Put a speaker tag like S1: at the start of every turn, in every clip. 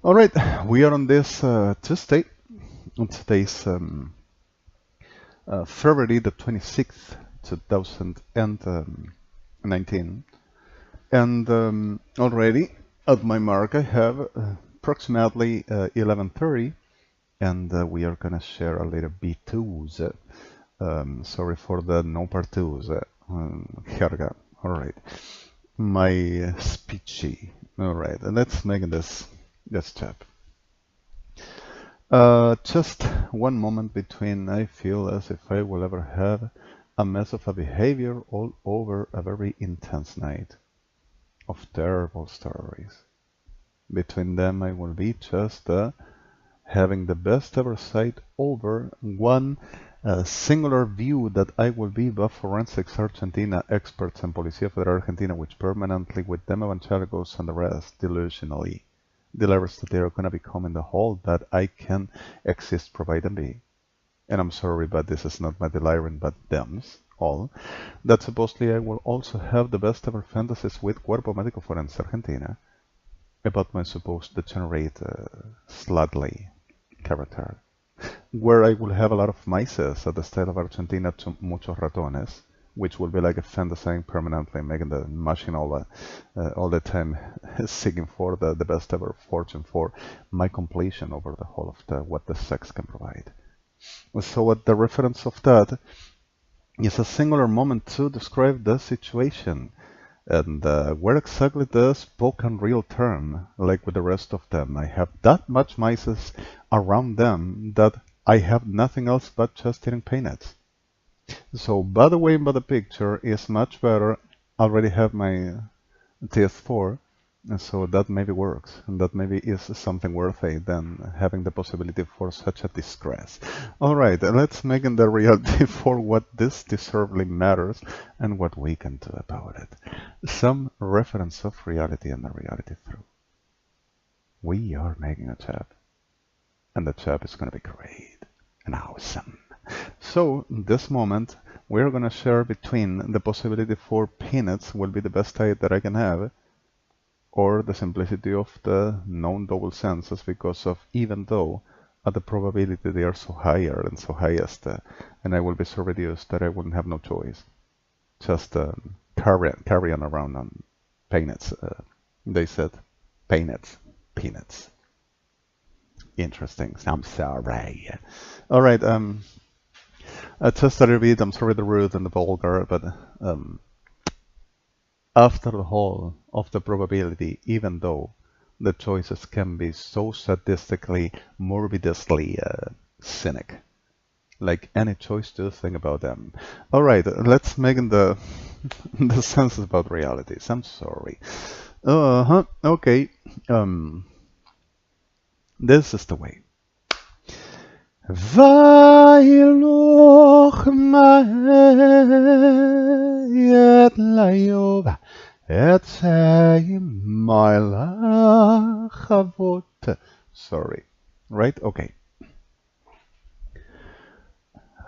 S1: All right, we are on this Tuesday. Today's February the 26th, 2019. And already at my mark, I have approximately 11:30, and we are going to share a little B2s. Sorry for the no part 2s, Herga. All right, my speechy. All right, let's make this chat. Just one moment between I feel as if I will ever have a mess of a behavior all over a very intense night of terrible stories. Between them I will be just having the best ever sight over one singular view that I will be the forensics Argentina experts and Policía Federal Argentina, which permanently with them evangelicals and the rest delusionally delivers that they are going to become in the whole that I can exist, provide, and be. And I'm sorry, but this is not my delirium, but them's all. That supposedly I will also have the best ever fantasies with Cuerpo Médico Forense Argentina about my supposed degenerate, slutly character, where I will have a lot of mices at the style of Argentina to muchos ratones, which will be like a fantasizing permanently, making the machine all the time, seeking for the best ever fortune for my completion over the whole of what the sex can provide. So at the reference of that is a singular moment to describe the situation. And where exactly the spoken real term, like with the rest of them, I have that much mices around them that I have nothing else but just eating peanuts. So by the way, but the picture is much better. I already have my TS4, and so that maybe works, and that maybe is something worthy than having the possibility for such a distress. All right, let's make the reality for what this deservedly matters and what we can do about it. Some reference of reality and the reality through. We are making a chat, and the chat is going to be great and awesome. So this moment, we're going to share between the possibility for peanuts will be the best diet that I can have, or the simplicity of the known double senses, because of even though at the probability they are so higher and so highest, and I will be so reduced that I wouldn't have no choice. Just carry on around on peanuts. They said peanuts, peanuts. Interesting. I'm sorry. All right. Just a little bit. I'm sorry the rude and the vulgar, but after the whole of the probability, even though the choices can be so sadistically, morbidly cynic, like any choice to think about them. All right, let's make the the senses about realities. I'm sorry. Okay. This is the way. Vailoch ma'et layova et say my lachavot. Sorry, right? Okay.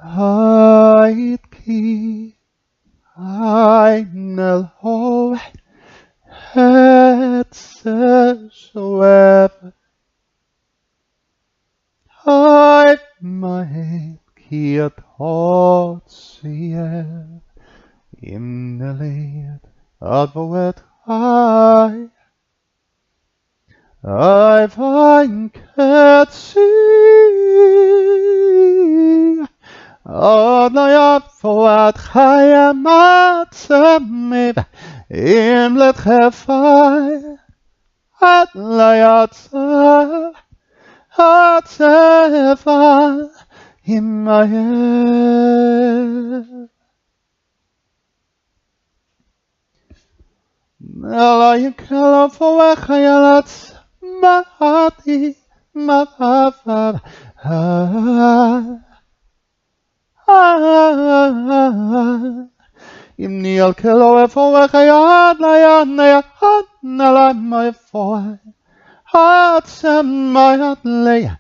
S1: Hait ki ein ho et se soev. I might kiet hot siev im neliet advoet I find ket see Adnayat foat chayamat semiv im let chefai Adnayat Hatzefa Himayel Elayikelo foechayalat Mahati Mavav Imni al kelo foechayad Layad Nayad Nalai my foe Hatzemayat Leah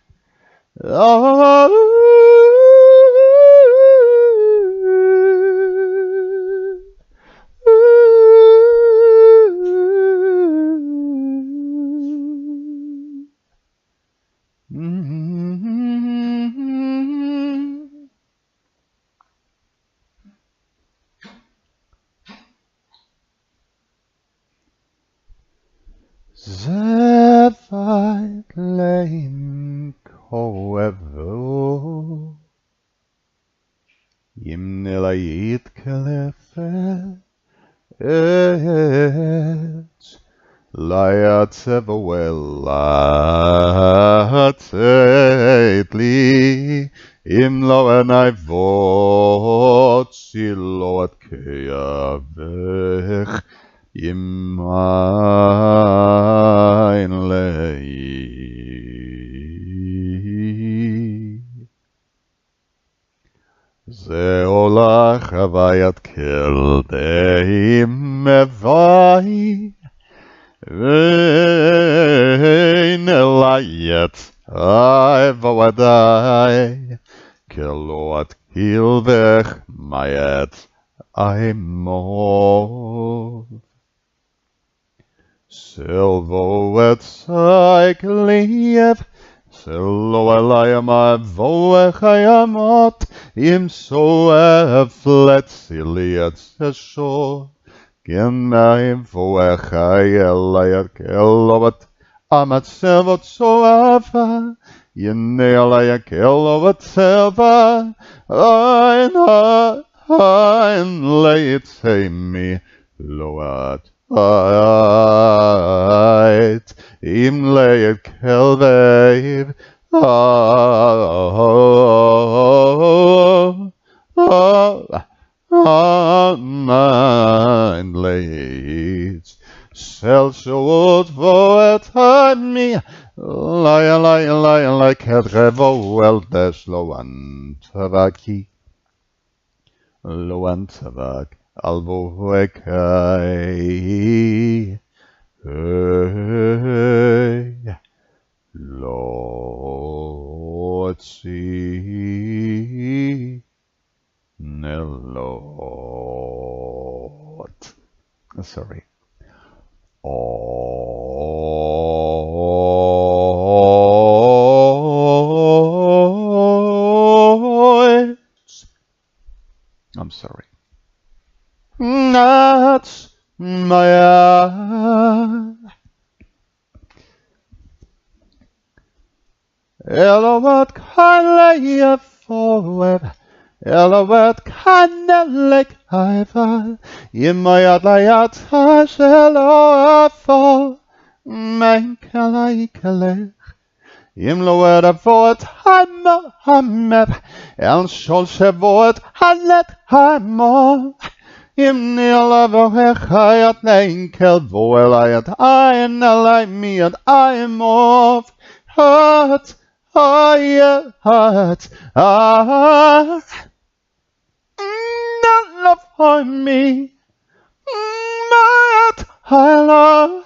S1: תבוא לצאת לי, אם לא אנבות צילו את כאבך, אם אין לי. זה הולך הוויית כלדי מבואי, ואין אליית אבוא עדי, כלא אתקילבך מיית אמור. Silvo et cycliev, Sillo Elieh voechayamot, im soev fletziliet sesho, Gen maim voechay Elieh kelovat, amat selvot soava, Yene Elieh kelovat selva, ein leit heimi, loat. Im leib kelvev, mein leid, selshot voet mi, lay kedrevo el des loantavaki, loantavak. Alvoekai, hey, Lord, see, Lord. Sorry. I'm sorry. That's my Elowat Kalea forever, Elowat Kanelek Ival, Yimayat Layat Hashelafo, Main Kalaikalech, Imloed avoid Hamer, El Shol Shevoed Halet Hamor. Im Nilavohechayat Lenkel Voelayat Ein Alai Miat I'm off Hot Not love for me Mat I love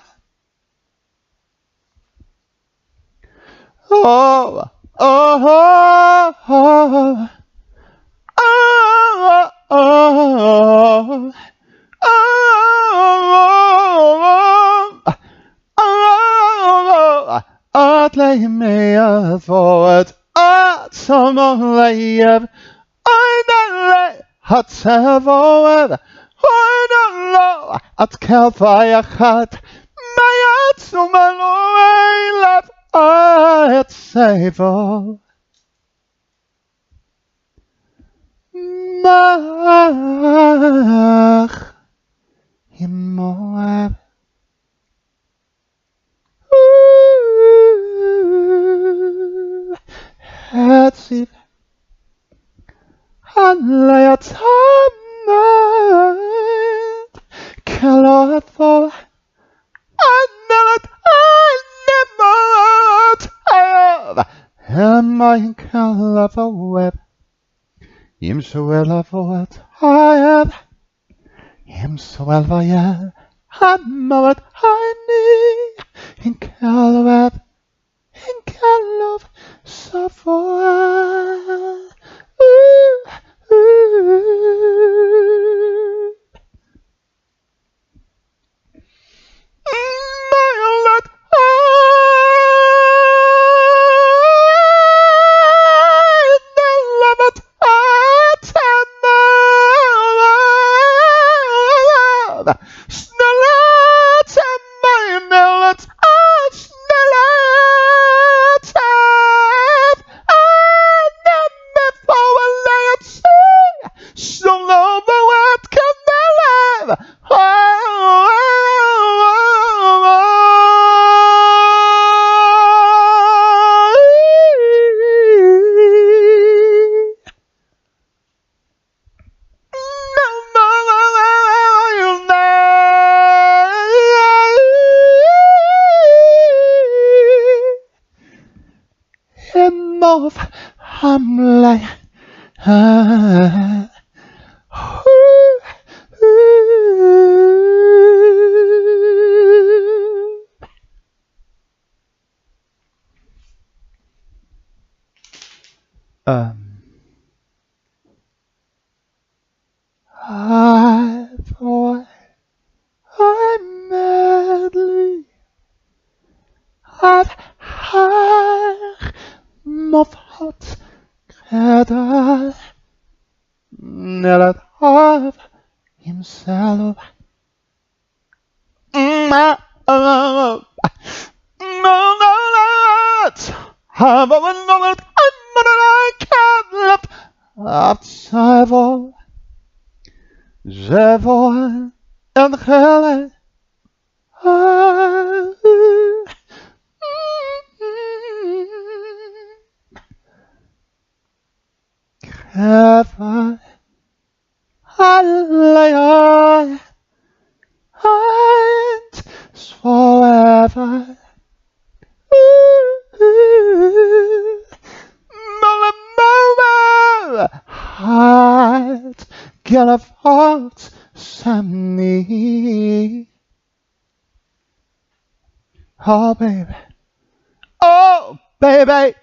S1: Atlay me avoid Atzamolayev I don't hot sevoed I don't know at Kelvayachat Mayat Sumaloelab at Savo Mach Himoab Hetzib Halayat Hamad Kalathol Analat Anemot Hemayin Kalavaweb Im Soel Avoat Hayab Im Soel Vayel Hamoat Hani In Kalaweb In Kalov Savoa move, I'm like, I'm madly, I've moffat kredder, nelat av himself. Have a moment, I can't left outside of Jevo and Helen. Ever, Elieh, and forever. Heart, get a fault, Sammy. Oh, baby. Oh, baby.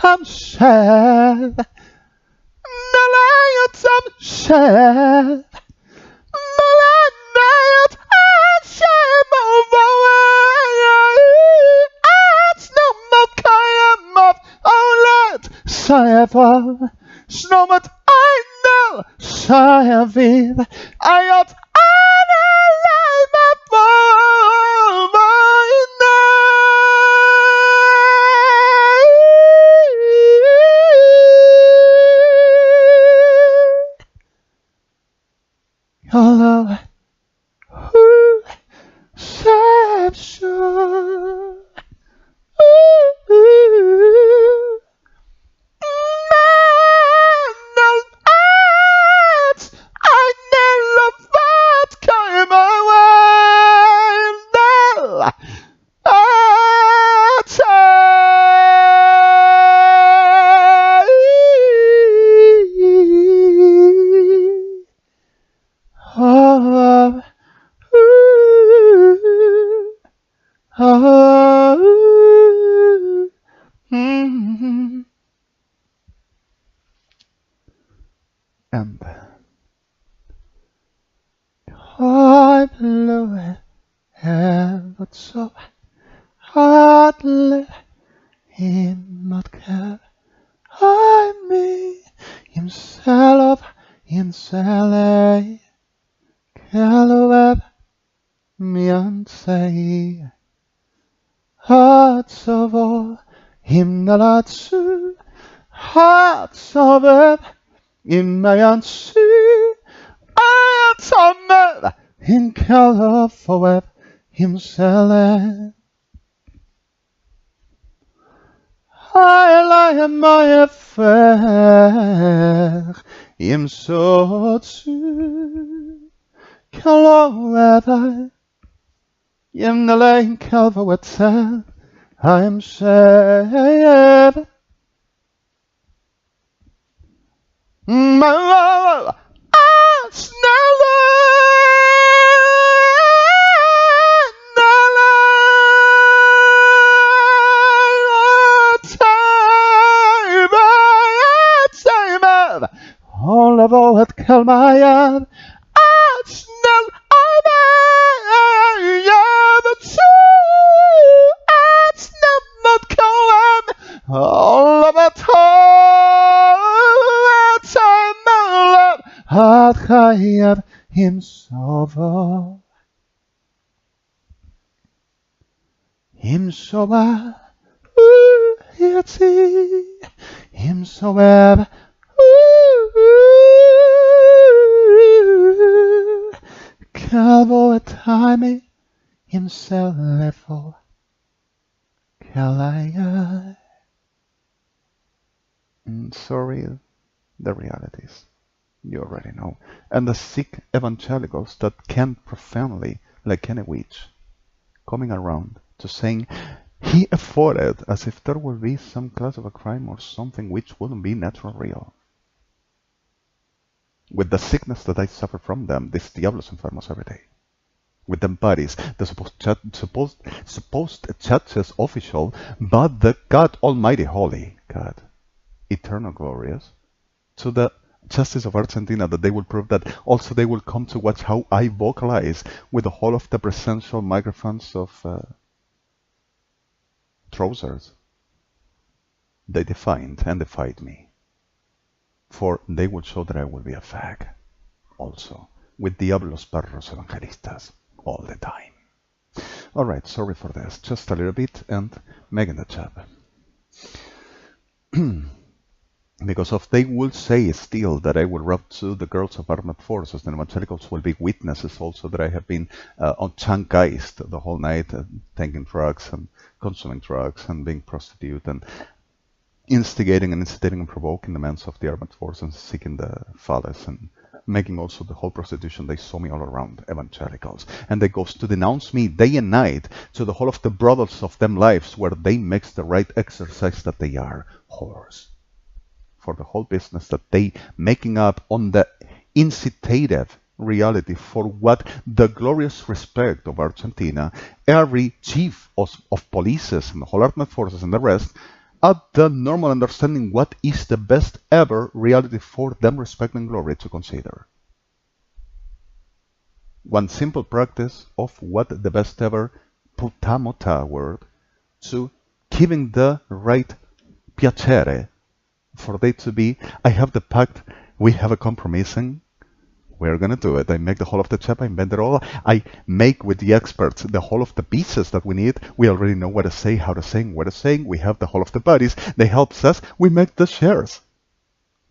S1: I'm sad. I'm sad. Ever snowmat I know Sayavid I got hello, who said so? And I blew it, but so hardly him not care. I me himself in Elieh, Caleb me and say, hearts of all him not to hearts of it. In my answer, I am in color for himself. I lie in my affair, him so to color in the lane cover with I am saved. My love, it's never time. All of all it killed my head. It's never it's not going all of it. Had himself himself it's himself Calvo time himself Elieh. Sorry, the realities. You already know. And the sick evangelicals that can't profanely, like any witch, coming around to saying, He afforded as if there would be some class of a crime or something which wouldn't be natural real. With the sickness that I suffer from them, these diablos enfermos every day. With them bodies, the supposed church's official, but the God Almighty Holy, God, eternal glorious, to the justice of Argentina, that they will prove that also they will come to watch how I vocalize with the whole of the presential microphones of trousers. They defied and defied me, for they will show that I will be a fag, also, with diablos perros evangelistas all the time. Alright, sorry for this, just a little bit, and making the job. Because if they will say still that I will rob to the girls of armed forces, then evangelicals will be witnesses also that I have been on Chankgeist the whole night, taking drugs and consuming drugs and being prostitute and instigating and incitating and provoking the men of the armed forces and seeking the fathers and making also the whole prostitution. They saw me all around, evangelicals. And they goes to denounce me day and night to the whole of the brothels of them lives where they mix the right exercise that they are whores. For the whole business that they making up on the incitative reality for what the glorious respect of Argentina, every chief of polices and the whole armed forces and the rest, at the normal understanding what is the best ever reality for them respect and glory to consider. One simple practice of what the best ever putamota word to giving the right piacere for they to be, I have the pact, we have a compromising, we're gonna do it. I make the whole of the chap, I invent it all. I make with the experts the whole of the pieces that we need. We already know what to say, how to sing, where to sing. We have the whole of the bodies. They help us. We make the shares.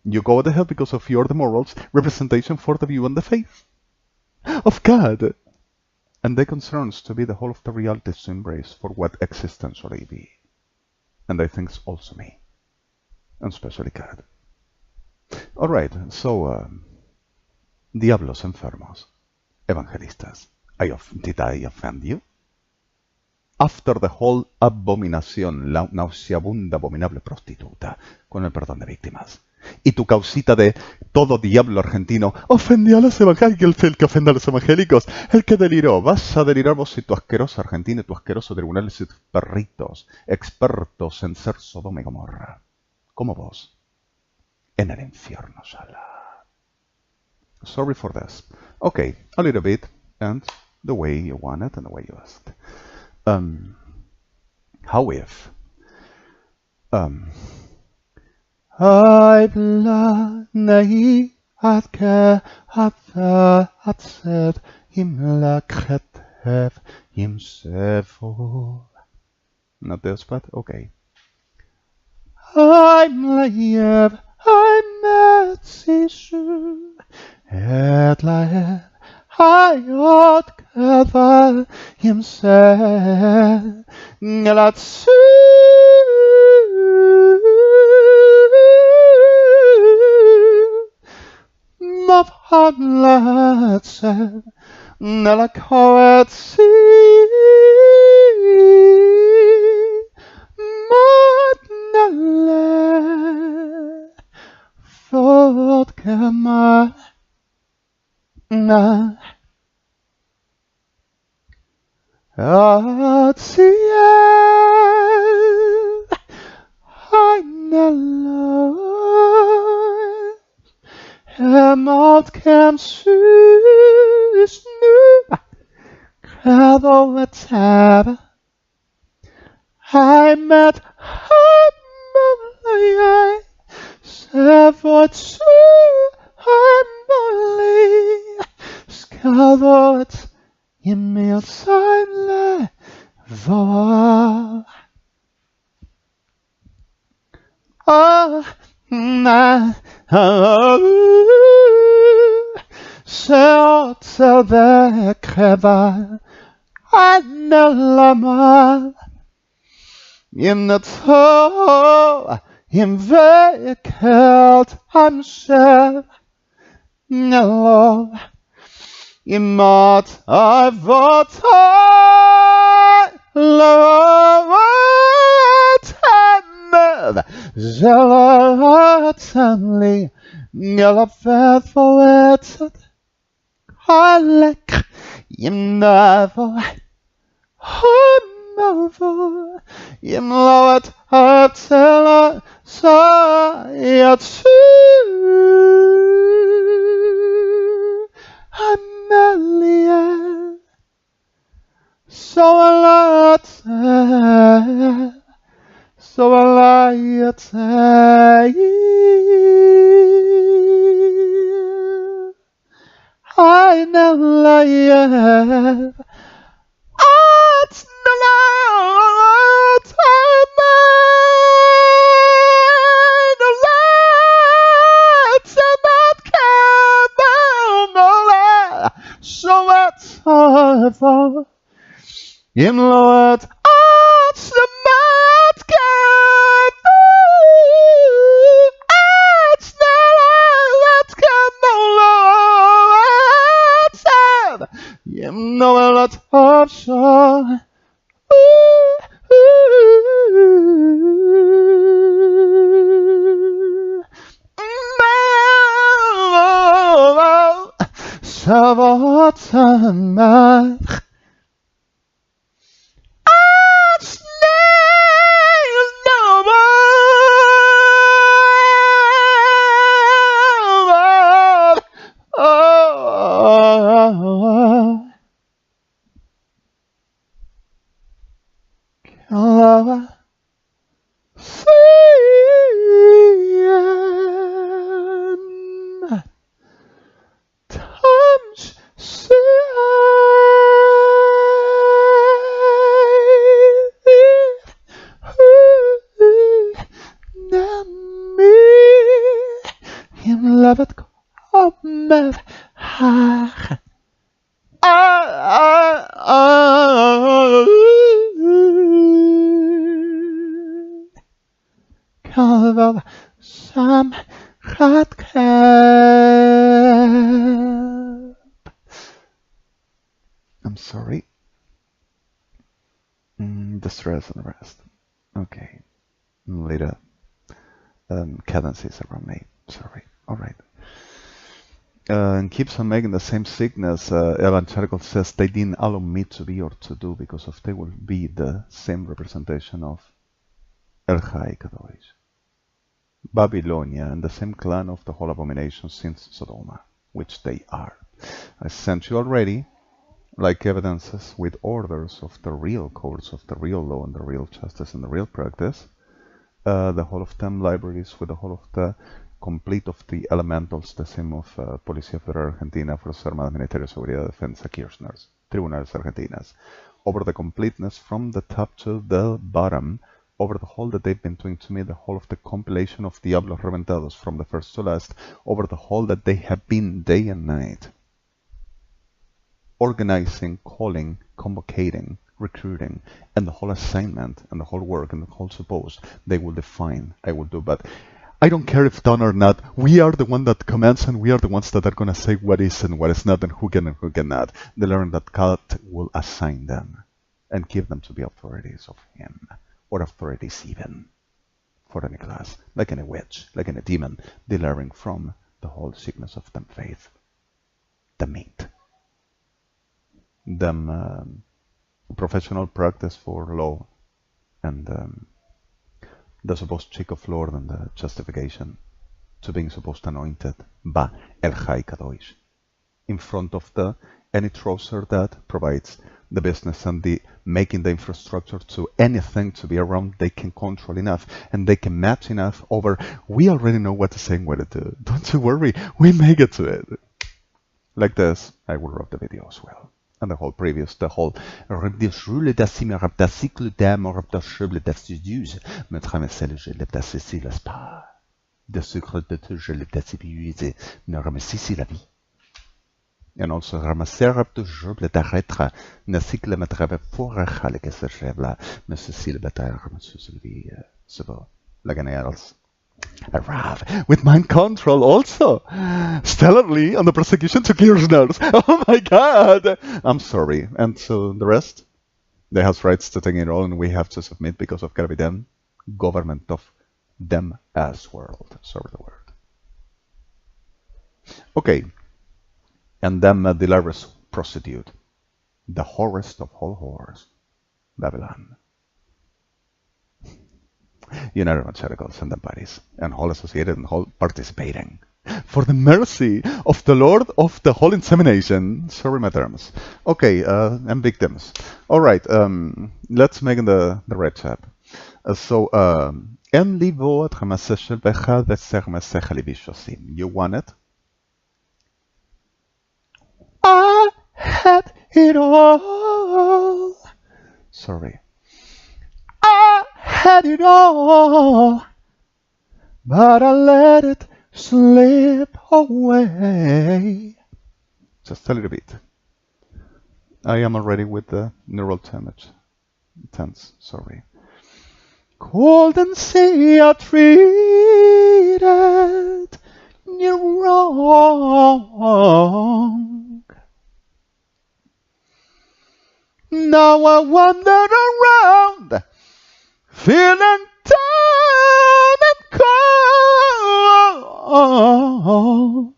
S1: You go ahead because of your the morals, representation for the view and the faith of God. And they concerns to be the whole of the realities to embrace for what existentially be. And I think it's also me. And especially God. Alright, so Diablos enfermos, evangelistas, did I offend you? After the whole abominación, la nauseabunda, abominable prostituta, con el perdón de víctimas, y tu causita de todo diablo argentino, ofendió a los evangélicos, el que ofende a los evangélicos, el que deliró, vas a delirar vos y tu asqueroso Argentina y tu asqueroso tribunales y tus perritos, expertos en ser Sodoma y Gomorra, como vos, en el infierno, shala. Sorry for this. Okay, a little bit, and the way you want it and the way you asked. How if I blanei adke at said himla kretev himsevo. Not this, but okay. I'm Eliev, I'm Metzishu. Elieh, hayot kava himself, Galatsu, Mavhamlatsen, Nalakoetsi, Matnale, Vodkama. Na Atziel Heineloi Hemot kem sus nu Credo etab I met Hamolai Sevot su Hamolai Skadot Yemil Saile Voa Na Seot Selve Kreva Anelama In the toe In Vekelt Amshev No Imat Avotai Love love, Zelotanli, Galafet for it, Alek, Yimnavo, Honovo, Yimlowat, Abtela, Sayatsu, Amelia, so a lot, so a lot, I never live. It's the light I made, the lights are not candle, so it's awful. In Lord, it's the mad candle, it's the light candle, you know a lot of song. Savotan Sam I'm sorry. The stress and the rest. Okay. Later. Cadences around me. Sorry. Alright. And keeps on making the same sickness. Alrjandro says they didn't allow me to be or to do because of they will be the same representation of Elieh Kadosh. Babylonia and the same clan of the whole abomination since Sodoma, which they are. I sent you already, like evidences with orders of the real courts of the real law and the real justice and the real practice, the whole of them libraries with the whole of the complete of the elementals, the same of Policía Federal Argentina, Fuerzas Armadas, Ministerio de Seguridad, Defensa, Kirchners, Tribunales Argentinas, over the completeness from the top to the bottom, over the whole that they've been doing to me, the whole of the compilation of Diablos Reventados from the first to last, over the whole that they have been day and night, organizing, calling, convocating, recruiting, and the whole assignment, and the whole work, and the whole suppose, they will define, I will do, but I don't care if done or not, we are the one that commands, and we are the ones that are going to say what is and what is not, and who can and who cannot. They learn that God will assign them, and give them to be authorities of Him, or authorities even, for any class, like any witch, like any demon, they learn from the whole sickness of them faith, the meat, them professional practice for law, and the supposed cheek of Lord and the justification to being supposed anointed by Elieh Kadosh in front of the any trouser that provides the business and the making the infrastructure to anything to be around they can control enough and they can match enough over we already know what to say and what to do. Don't you worry, we make it to it. Like this, I will wrap the video as well. And the whole previous, the whole and also ramasser de joble d'arrêtre ne cycle me trave forach le que se chevla me cecile bataille monsieur Sylvie sebo laganels arrive with mind control also stellarly on the prosecution to Kirchners. Oh my god, I'm sorry. And so the rest, they have rights to take it all and we have to submit because of Graviden, government of them as world. Sorry, the word. Okay, and then the Delirious prostitute, the whorest of all whores, Babylon. United Evangelicals and the parties, and all associated and all participating. For the mercy of the Lord of the whole insemination. Sorry, my terms. Okay, and victims. All right, let's make the red chat. אין ליבו את חמסה של בחד וצר מסך ליביש עושים. You want it? I had it all. Sorry. I had it all, but I let it slip away. Just a little bit. I am already with the neural tense, sorry. Cold and sea are treated you wrong. Now I wander around, feeling down and cold,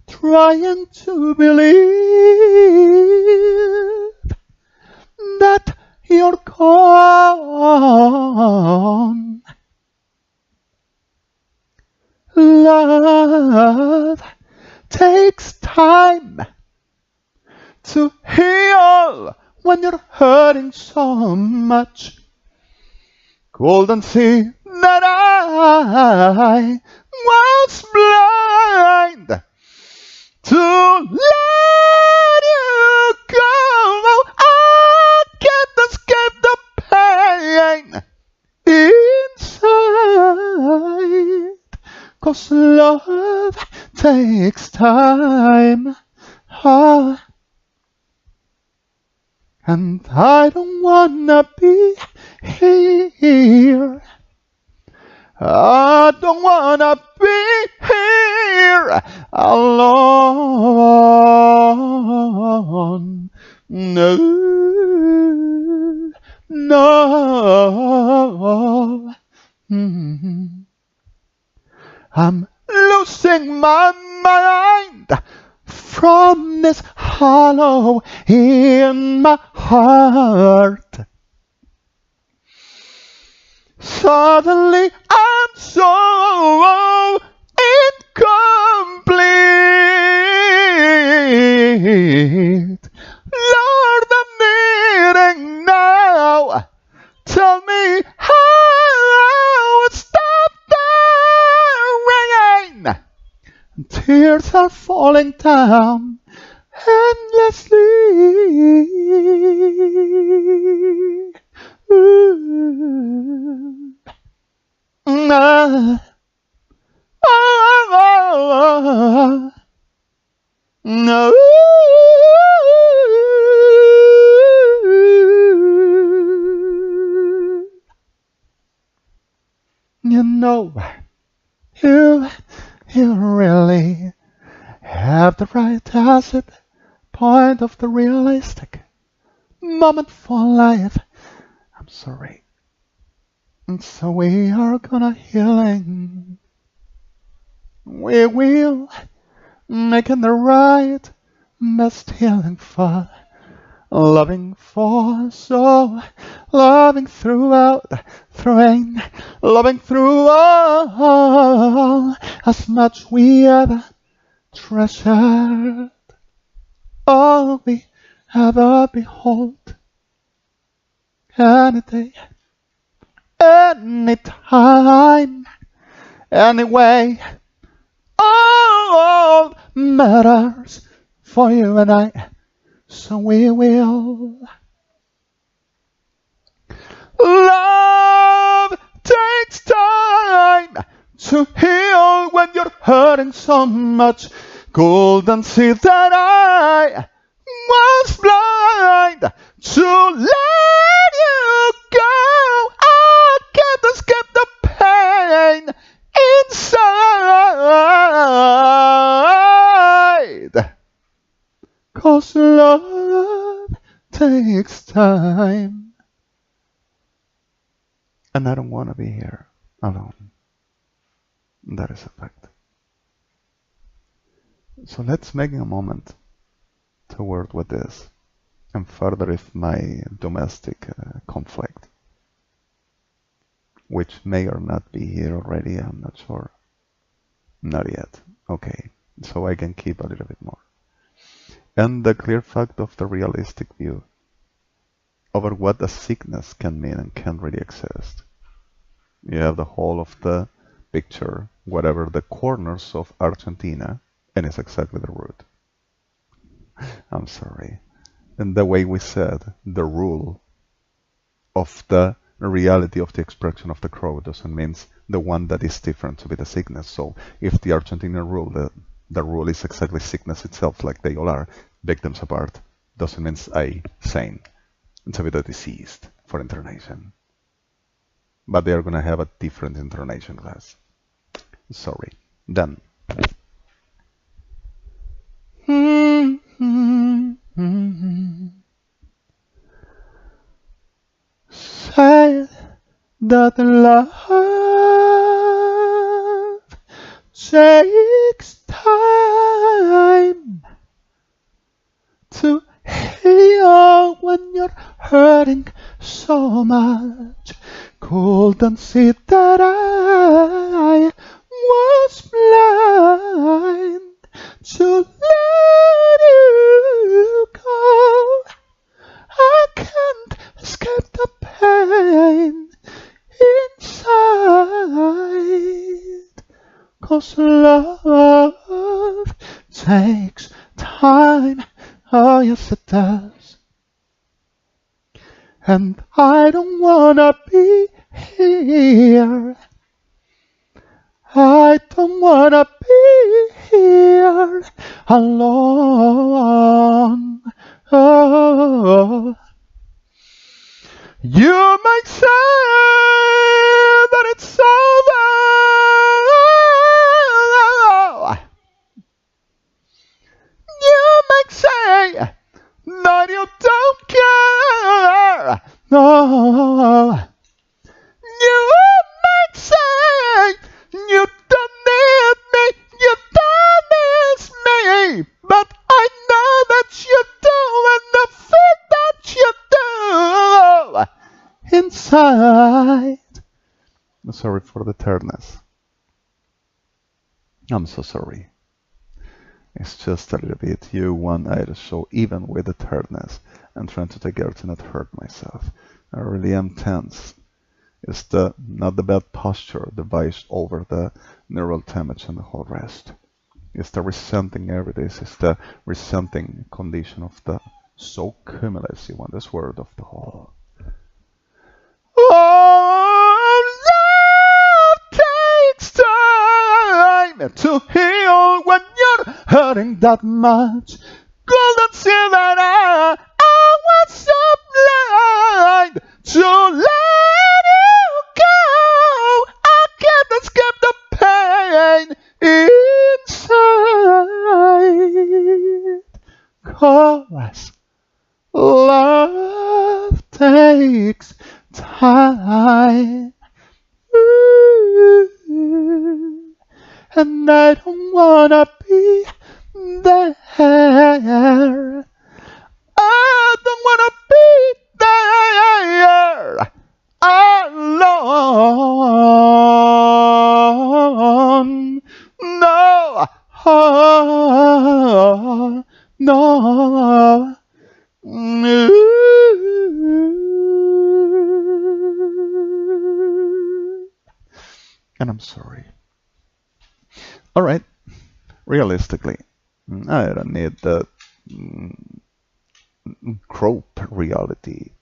S1: trying to believe that you're gone. Love takes time to heal when you're hurting so much. Golden sea that I was blind to let you go. I can't escape the pain inside, 'cause love takes time. And I don't wanna be here. I don't wanna be here alone. No, no. I'm losing my mind from this hollow in my heart. Suddenly I'm so incomplete. Lord, I'm needing now. Tell me how it stopped the rain. Tears are falling down endlessly. No. You know, you really have the right acid point of the realistic moment for life. I'm sorry. And so we are gonna healing. We will making the right best healing for loving for so loving throughout through loving through all as much we ever treasured, all we ever behold, any day, any time, anyway, all matters for you and I, so we will. Love takes time to heal when you're hurting so much. Golden sea that I was blind to let you go. I can't escape the pain inside, 'cause love takes time. And I don't want to be here alone. That is a fact. So let's make a moment to work with this and further if my domestic conflict, which may or not be here already, I'm not sure. Not yet. Okay, so I can keep a little bit more. And the clear fact of the realistic view over what a sickness can mean and can really exist. You have the whole of the picture, whatever the corners of Argentina, and it's exactly the root. I'm sorry. And the way we said, the rule of the reality of the expression of the crow doesn't mean the one that is different to be the sickness. So if the Argentinian rule, the rule is exactly sickness itself, like they all are, victims apart, doesn't mean a sane to be the deceased for internation. But they are going to have a different internation class. Sorry. Then. Said that love takes time to heal when you're hurting so much. Couldn't see that I was blind to let you go. I can't escape the pain inside, 'cause love takes time. Oh yes it does. And I don't wanna be here. I don't wanna be here alone. Oh. You might say that it's over. You might say that you don't care. No. You might say you don't need me, you don't miss me, but I know that you do, and the thing that you do inside. I'm sorry for the tiredness. I'm so sorry. It's just a little bit you one-eyed, so even with the tiredness, I'm trying to take care to not hurt myself. I really am tense. It's not the bad posture devised over the neural damage and the whole rest. It's the resenting every day. It's the resenting condition of the so cumulative one, this word of the whole. Oh, love takes time to heal when you're hurting that much. Couldn't see that I was so blind to let you go. I can't escape the pain inside. 'Cause love takes time. Ooh, and I don't wanna be there. I don't wanna be there alone. No, oh, no. And I'm sorry. All right. Realistically, I don't need the grope reality.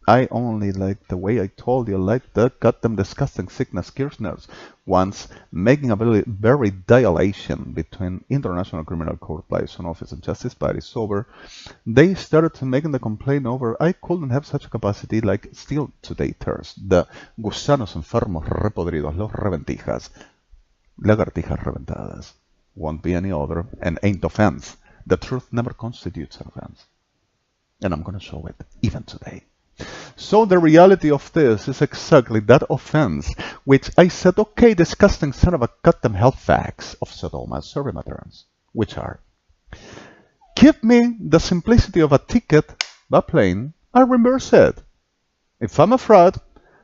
S1: I only like the way I told you, like the goddamn disgusting sickness Kirchner's once making a very dilation between International Criminal Court liaison office and justice bodies over. They started making the complaint over I couldn't have such a capacity like still today there's the gusanos enfermos repodridos, los reventijas, lagartijas reventadas. Won't be any other and ain't offense. The truth never constitutes an offense. And I'm gonna show it even today. So the reality of this is exactly that offense, which I said, okay, disgusting son of a goddamn hell facts of Sodoma, sorry my terms, which are, give me the simplicity of a ticket, a plane, I reimburse it. If I'm afraid,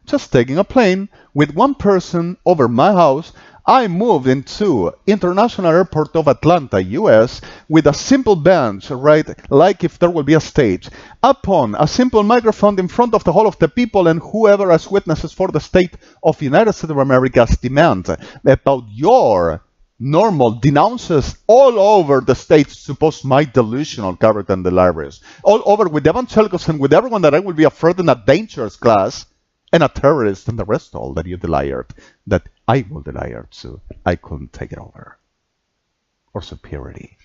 S1: just taking a plane with one person over my house, I moved into International Airport of Atlanta, US, with a simple bench, right, like if there will be a stage, upon a simple microphone in front of the whole of the people and whoever as witnesses for the state of United States of America's demand about your normal denounces all over the state, suppose my delusional character and delirious, all over with the evangelicals and with everyone that I will be afraid in a dangerous class, and a terrorist and the rest all that you delired, that I will delire to, I couldn't take it over. Or superiority.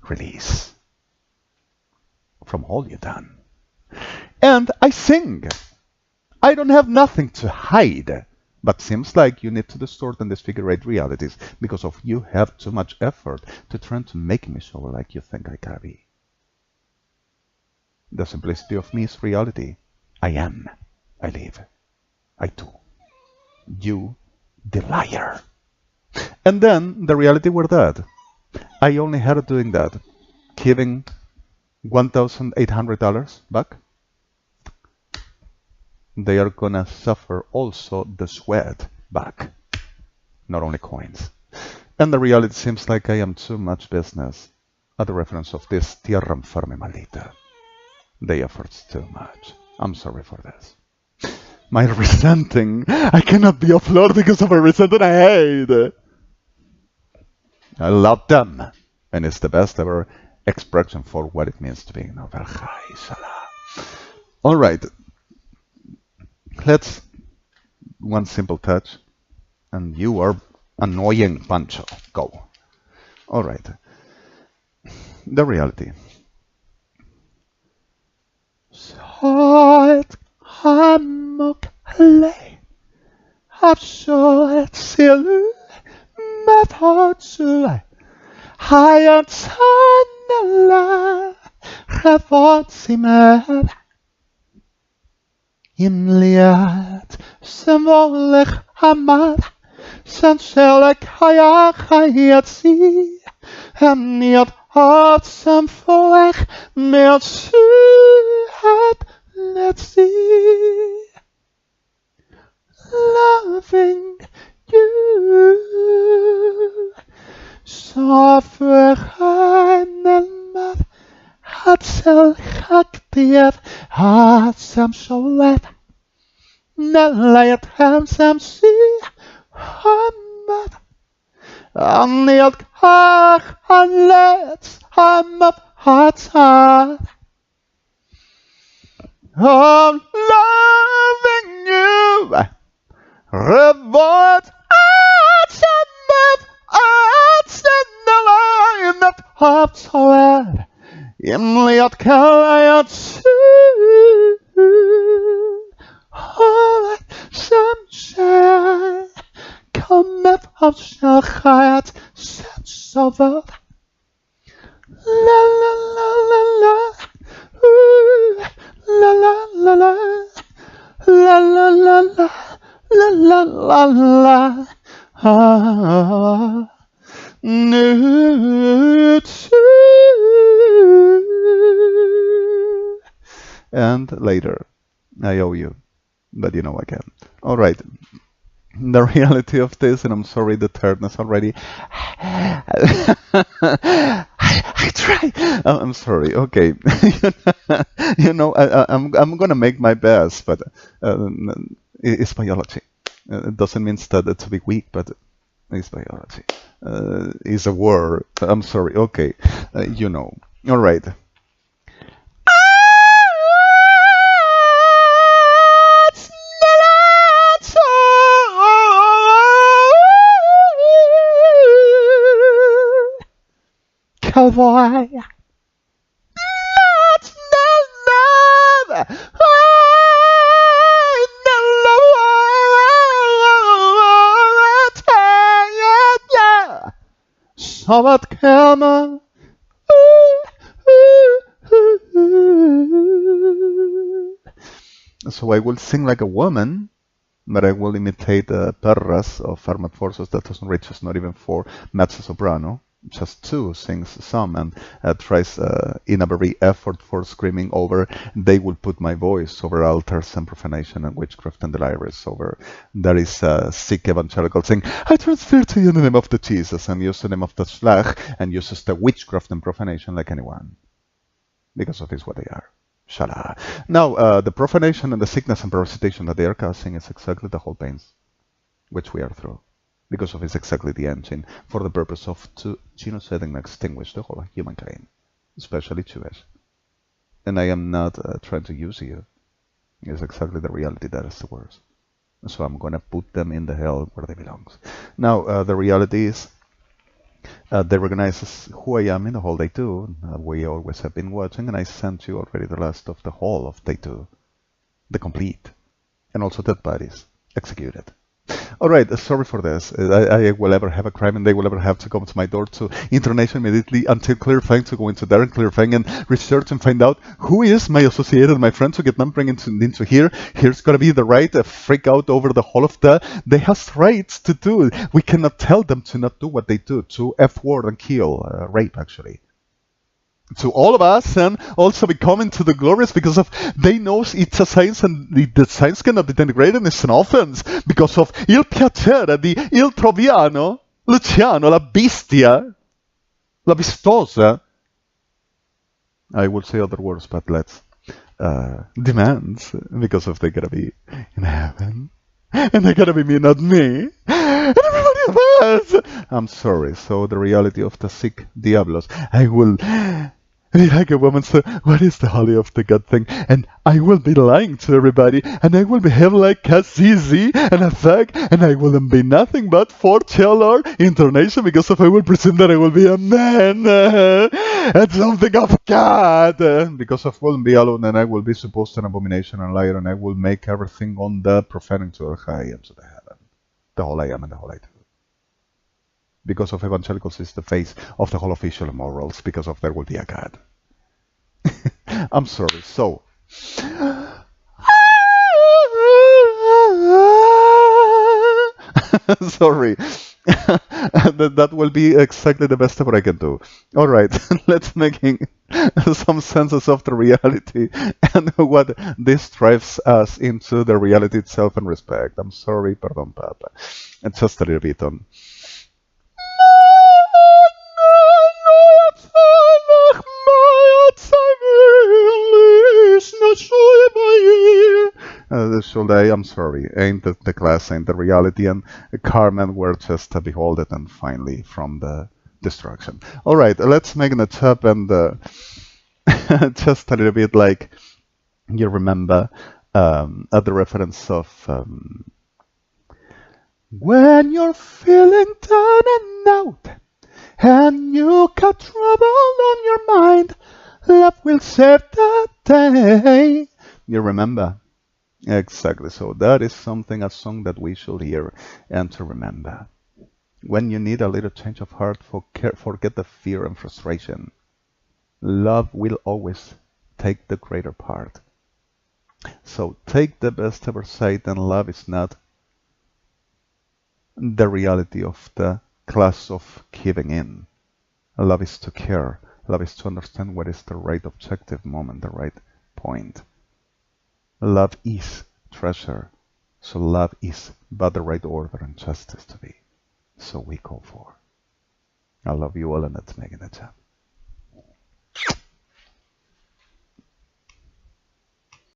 S1: Release. From all you done. And I sing. I don't have nothing to hide. But seems like you need to distort and disfigurate realities because of you have too much effort to try to make me show like you think I gotta be. The simplicity of me is reality. I am. I live. I do. You, the liar. And then the reality were that I only had doing that, giving $1,800 back. They are gonna suffer also the sweat back, not only coins. And the reality seems like I am too much business at the reference of this tierra enferme maldita. They efforts too much. I'm sorry for this. My resenting, I cannot be applauded because of my resenting I hate. I love them, and it's the best ever expression for what it means to be in All right, let's one simple touch, and you are annoying Pancho. Go. All right, the reality. Hamokle, Absolut Silu, Methodsule, Hayatanala, Revotsimer, Imliat, Semolech Hamad, Sanselek Hayatsi, Amniat Hot some Folech, Melsuhat. Let's see, loving you, suffer Heimelmath, Hatzel Haktief, Hatsam Sholet, Nelayat Hamsam Si, Hamad, Aniat Hach, and let's Hamab Hatzad. I'm loving you. Revolt at the line that hops away. Imliat Kalayat All some share. Come up of Shachayat sets over. La la la la la. La la la la la la la la la la la la and later I owe you, but you know I can. All right. The reality of this, and I'm sorry the tiredness already. I try. Oh, I'm sorry. Okay, I'm gonna make my best, but it's biology. It doesn't mean that to be weak, but it's biology. It's a word. I'm sorry. Okay, All right. Cowboy, not love, so what come on? So I will sing like a woman, but I will imitate perras of armed forces that doesn't reach us not even for mezzo soprano. Just two sings some and tries in a very effort for screaming over. They will put my voice over altars and profanation and witchcraft and delirious over. There is a sick evangelical saying, I transfer to you in the name of the Jesus and use the name of the Schlag and uses the witchcraft and profanation like anyone. Because of this what they are. Shala. Now, the profanation and the sickness and parasitation that they are causing is exactly the whole pains which we are through. Because of it's exactly the engine for the purpose of to genocide and extinguish the whole humankind, especially Jewish. And I am not trying to use you. It's exactly the reality that is the worst. So I'm going to put them in the hell where they belong. Now, the reality is they recognize who I am in the whole day 2. We always have been watching, and I sent you already the last of the whole of day 2. The complete. And also dead bodies executed. Alright, sorry for this. I will ever have a crime and they will ever have to come to my door to internation immediately until clarifying, to go into there and clarifying and research and find out who is my associated, my friend, to get them bring into here. Here's gonna be the right freak out over the whole of the... They have rights to do. We cannot tell them to not do what they do, to F-word and kill, rape actually. To all of us, and also becoming to the glorious because of they know it's a science and the science cannot be denigrated and it's an offense because of il piacere di il troviano, Luciano, la bestia, la vistosa. I will say other words, but let's demands because of they gotta be in heaven and they gotta be me, not me. And everybody else. I'm sorry. So the reality of the sick diablos, I will be like a woman. So what is the holy of the God thing? And I will be lying to everybody, and I will behave like a zizi and a thug, and I will be nothing but for chiller internation because if I will presume that I will be a man and something of God because of will be alone, and I will be supposed an abomination and liar, and I will make everything on the profaning to the high and to the heaven. The whole I am and the whole I do. Because of evangelicals is the face of the whole official morals, because of there will be a God. I'm sorry, so... sorry. That will be exactly the best of what I can do. Alright, let's making some senses of the reality and what this drives us into the reality itself and respect. I'm sorry, pardon, Papa. And just a little bit on... I'm sorry, ain't the class, ain't the reality, and Carmen were just to behold it and finally from the destruction. Alright, let's make it up and just a little bit like you remember at the reference of when you're feeling down and out and you got trouble on your mind, love will save the day. You remember? Exactly. So that is something, a song that we should hear and to remember. When you need a little change of heart, forget the fear and frustration. Love will always take the greater part. So take the best ever side, and love is not the reality of the class of giving in. Love is to care. Love is to understand what is the right objective moment, the right point. Love is treasure. So love is but the right order and justice to be. So we call for. I love you all, and let's make it a chat.